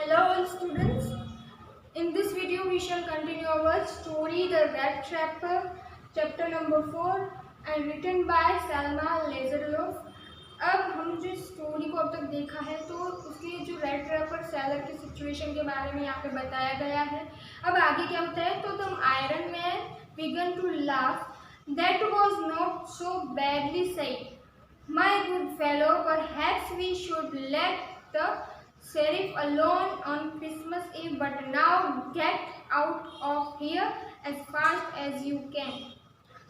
Hello all students. In this video we shall continue our story The Rat Trapper, chapter number 4 and written by Salma Lazaroff. अब हम जिस story को अब तक देखा है तो उसके जो रेड ट्रैपर सेलर की सिचुएशन के बारे में यहाँ पे बताया गया है। अब आगे क्या होता है तो the iron man began to laugh that was not so badly said my good fellow perhaps we should let the sheriff alone on Christmas Eve, but now get out of here as fast as you can.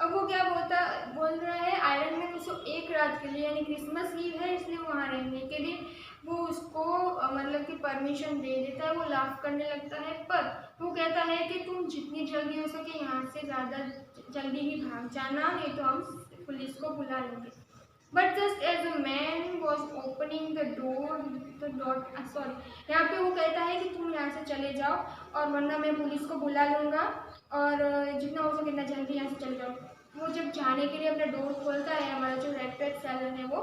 अब वो क्या बोल रहा है iron man उसको एक रात के लिए यानी क्रिसमस ईव है इसलिए वहाँ रहने के लिए वो उसको मतलब कि परमिशन दे देता है। वो लाफ करने लगता है पर वो कहता है कि तुम जितनी जल्दी हो सके यहाँ से ज़्यादा जल्दी ही भाग जाना, नहीं तो हम पुलिस को बुला लेंगे। But just as the man was opening the door, यहाँ पे वो कहता है कि तुम यहाँ से चले जाओ और वरना मैं पुलिस को बुला लूँगा और जितना हो सके इतना जल्दी यहाँ से चले जाओ। वो जब जाने के लिए अपना डोर खोलता है, हमारा जो रेड ट्रैपर सेलर है वो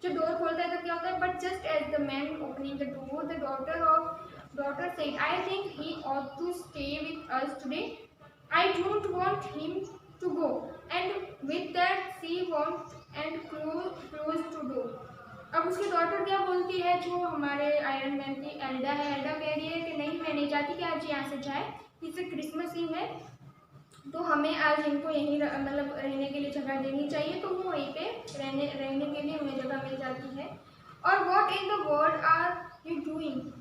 जो डोर खोलता है तो क्या होता है but just as the man opening the door the daughter said I think he ought to stay with us today. I don't want him to go. And with that she went and closed to door. अब उसकी daughter क्या बोलती है जो हमारे iron man की एल्डा है, एल्डा कह रही है कि नहीं मैं नहीं चाहती कि आज यहाँ से जाए, इससे क्रिसमस ईव है तो हमें आज इनको यहीं मतलब रहने के लिए जगह देनी चाहिए। तो वो वहीं पे रहने के लिए उन्हें जगह मिल जाती है। और what in the world are you doing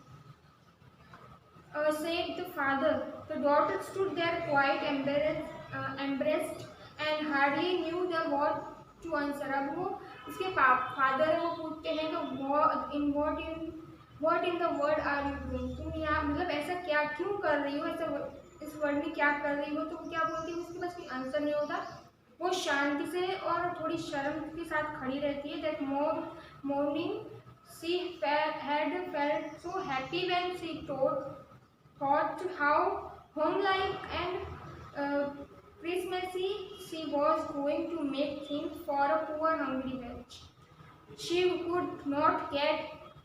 said the father. The daughter stood there quite embarrassed and hardly knew the word to answer. अब वो उसके फादर है वो पूछते हैं कि what in the world are you doing, तुम यहाँ मतलब ऐसा क्या क्यों कर रही हो, ऐसा इस वर्ड में क्या कर रही हो। तो क्या बोलती है उसके पास कोई आंसर नहीं होता। वो शांति से और थोड़ी शर्म के साथ खड़ी रहती है। That morning she had felt so happy when she thought how homelike and Christmassy she was going to make things for a poor hungry wretch. She could not get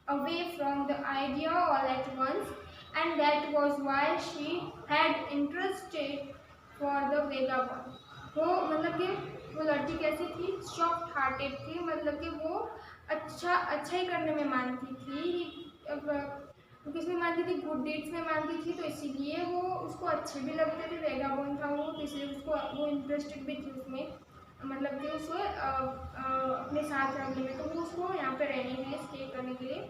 away from the idea all at once, and that was why she had interested for the vagabond. वो मतलब कि वो लड़की कैसी थी, soft hearted थी, मतलब कि वो अच्छा ही करने में मानती थी। तो किसमें मानती थी, गुड डीड्स में मानती थी, तो इसीलिए वो उसको अच्छे भी लगते थे। वेगाबॉन्ड था वो तो इसलिए उसको वो इंटरेस्टेड भी थी उसमें, मतलब कि उसको अपने साथ रखने में। तो वो उसको यहाँ पे रहने के लिए स्टे करने के लिए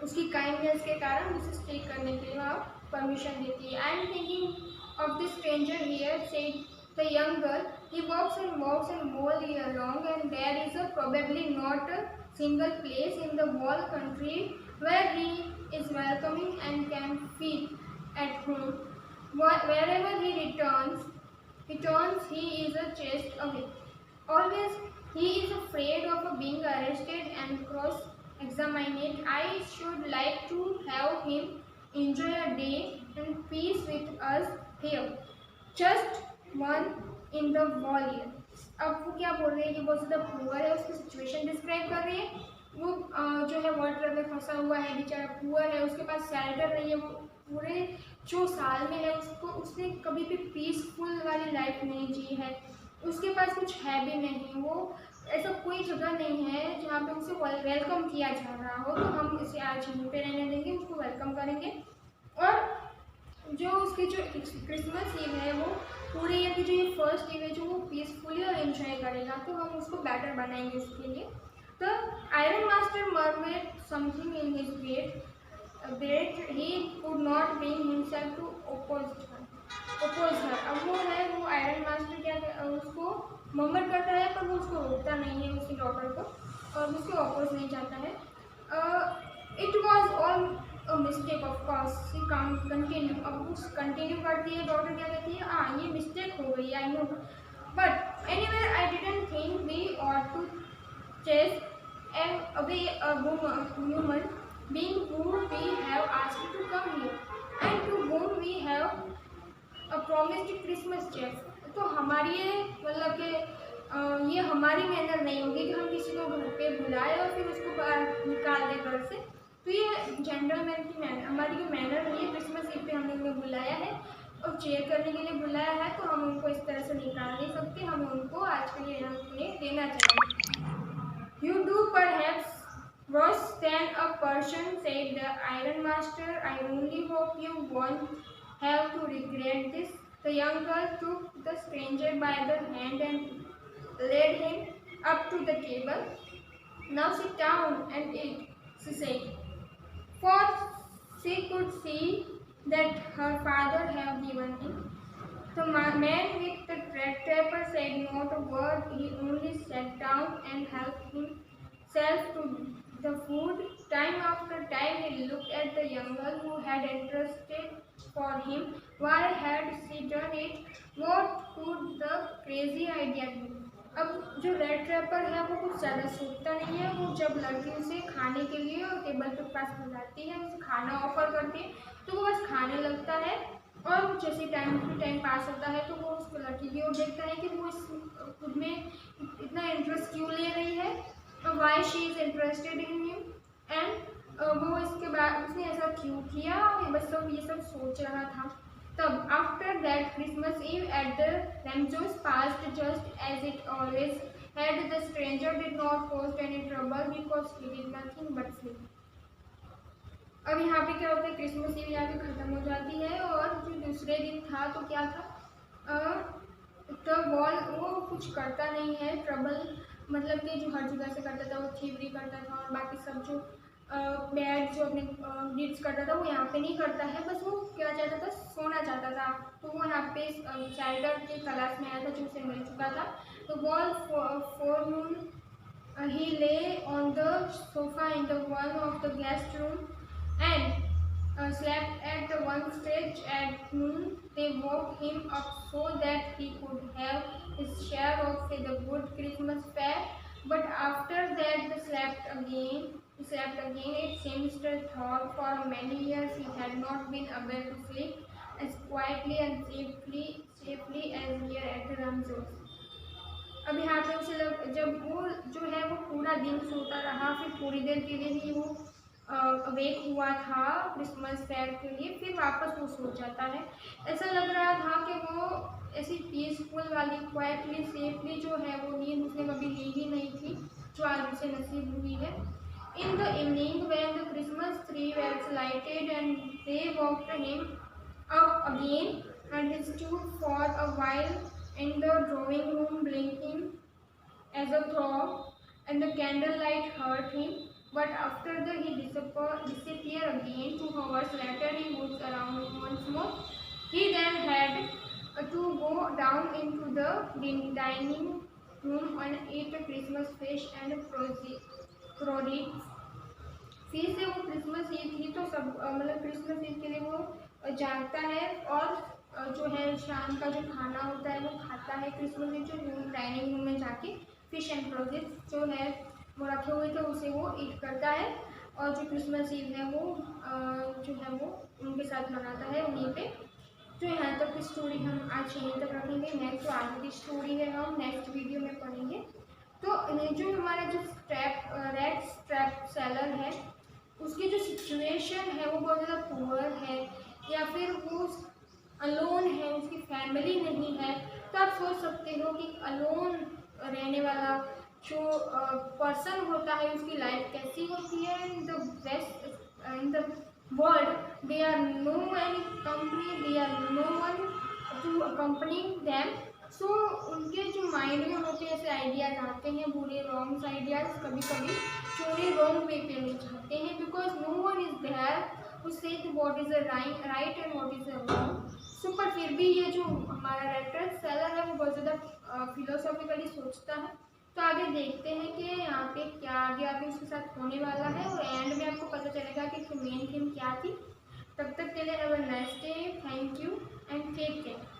उसकी काइंडनेस के कारण उसे स्टे करने के लिए वहाँ परमिशन देती है। I am thinking of the stranger here said the young girl, he walks and all year long and there is probably not a single place in the whole country where he is welcoming and can feel at home. Wherever he returns, he is a chased away. Always he is afraid of being arrested and cross-examined. I should like to have him enjoy a day in peace with us here. Just one in the whole year. अब वो क्या बोल रही है कि बहुत ज़्यादा poor है, उसकी सिचुएशन डिस्क्राइब कर रही है। वो जो है वाटर में फंसा हुआ है, बेचारा पुअर है, उसके पास शेल्टर नहीं है, वो पूरे जो साल में है उसने कभी भी पीसफुल वाली लाइफ नहीं जी है, उसके पास कुछ है भी नहीं, वो ऐसा कोई जगह नहीं है जहाँ पे उसे वेलकम किया जा रहा हो। तो हम इसे आज यहीं पे रहने देंगे, उसको वेलकम करेंगे और जो उसकी जो क्रिसमस ईव है वो पूरे ईयर की जो ये फर्स्ट ईव है जो वो पीसफुली और एंजॉय करेगा, तो हम उसको बेटर बनाएंगे उसके लिए। The Iron Master murmured something in his beard. He could not bring himself to oppose her. अब वो आयरन मास्टर क्या उसको मर्मर करता है पर वो उसको रोकता नहीं है उसकी डॉटर को और उसको अपोज नहीं चाहता है। It was all a mistake of course. She can't continue. अब वो कंटिन्यू करती है, डॉटर क्या कहती है, ये मिस्टेक हो गई, I know. But anyway, I didn't think we ought to chase away a woman being whom we have asked to come here and to whom we have promised Christmas gift. तो हमारी मतलब कि ये हमारी मेहनत नहीं होगी कि हम किसी को घर पे बुलाए और फिर उसको बाहर निकाल दें घर से। तो ये जेंटलमैन की मैनर, हमारी जो मैनर है ये क्रिसमस ईव पे हमने उन्हें बुलाया है और चेयर करने के लिए बुलाया है, तो हम उनको इस तरह से निकाल नहीं सकते, हमें उनको आज के लिए इनाम उन्हें देना चाहिए। You do perhaps worse than a person, said the iron master. I only hope you won't have to regret this. The young girl took the stranger by the hand and led him up to the table. Now sit down and eat, she said, for she could see that her father had given him. The man with the red paper said not a word. He only sat down and helped himself to the food. Time after time he looked at the young girl who had entrusted for him. Why had she done it? What could the crazy idea be? अब जो red trapper है वो कुछ ज़्यादा सोचता नहीं है। वो जब लड़की उसे खाने के लिए और टेबल के पास बुलाती है, उसे खाना ऑफर करती है, तो वो बस खाने लगता है और जैसे टाइम पास होता है तो वो उस लड़की की ओर देखता है कि वो इस खुद में इतना इंटरेस्ट क्यों ले रही है, why she is interested in him, and वो इसके बाद उसने ऐसा क्यों किया, बस सब ये सब सोच रहा था। तब after that Christmas Eve at the Ramses passed just as it always had. The stranger did not cause any trouble because he did nothing but sleep. अब यहाँ पे क्या होता है, क्रिसमस ईव यहाँ पे ख़त्म हो जाती है और जो दूसरे दिन था तो क्या था, तो बॉल वो कुछ करता नहीं है, ट्रबल मतलब कि जो हर जगह से करता था वो थीवरी करता था और बाकी सब जो बैड जो अपने डीड्स करता था वो यहाँ पे नहीं करता है, बस वो क्या चाहता था, सोना चाहता था। तो वो यहाँ पे चाइल्डर के क्लास में आया था जो उसे मिल चुका था। तो ball forenoon he lay on the sofa in the one of the guest room and slept at the one stage. At noon they woke him up so that he could have his share of the good Christmas fare. But after that he slept again. It seems to thought for many years he had not been able to sleep as quietly and safely as here at the Ramses. अब यहाँ पे उसे जब वो जो है वो पूरा दिन सोता रहा, फिर थोड़ी देर के लिए ही वो अवेक हुआ था क्रिसमस फेयर के लिए, फिर वापस वो सो जाता है। ऐसा लग रहा था कि वो ऐसी पीसफुल वाली क्वाइटली सेफली जो है वो नींद उसने कभी ली ही नहीं थी जो आज उसे नसीब हुई है। In the evening when the Christmas tree was lighted and they woke him up again and he stood for a while in the drawing room blinking as a thought, and the candlelight hurt him. But after he disappeared again 2 hours later, he moved around once more. He then had to go down into the dining room and eat a Christmas fish and products. फिर से वो Christmas ewe थी तो सब मतलब Christmas ewe के लिए वो जानता है और जो है शाम का जो खाना होता है वो खाता है क्रिसमस ईव जो डाइनिंग रूम में जाके फिश एंड प्रोजेक्ट जो है वो रखे हुए थे उसे वो ईट करता है और जो क्रिसमस ईव है वो जो है वो उनके साथ मनाता है उन्हीं पे। तो यहाँ तक की स्टोरी हम आज यहीं तक रखेंगे। नेक्स्ट जो आगे की स्टोरी है हम नेक्स्ट वीडियो में पढ़ेंगे। तो जो हमारा जो रेड स्ट्रैप सेलर है उसकी जो सिचुएशन है वो बहुत ज़्यादा पुअर है या फिर वो अलोन है, उसकी फैमिली नहीं है, तो आप सोच सकते हो कि अलोन रहने वाला जो पर्सन होता है उसकी लाइफ कैसी होती है। In the world they are no any company, they are no one to accompany them. So उनके जो माइंड में होते हैं ऐसे आइडियाज़ आते हैं, बुरे रॉन्ग आइडियाज़, कभी कभी चोरी रॉन्ग वे पे ले जाते हैं, because no one is there to say what is the right and what is the wrong. So पर फिर भी ये जो हमारा रेड सेलर है वो बहुत ज़्यादा फिलोसॉफिकली सोचता है। तो आगे देखते हैं कि यहाँ पे क्या आगे उसके साथ होने वाला है और एंड में आपको पता चलेगा कि मेन थीम क्या थी। तब तक के लिए have a nice day, thank you and take care.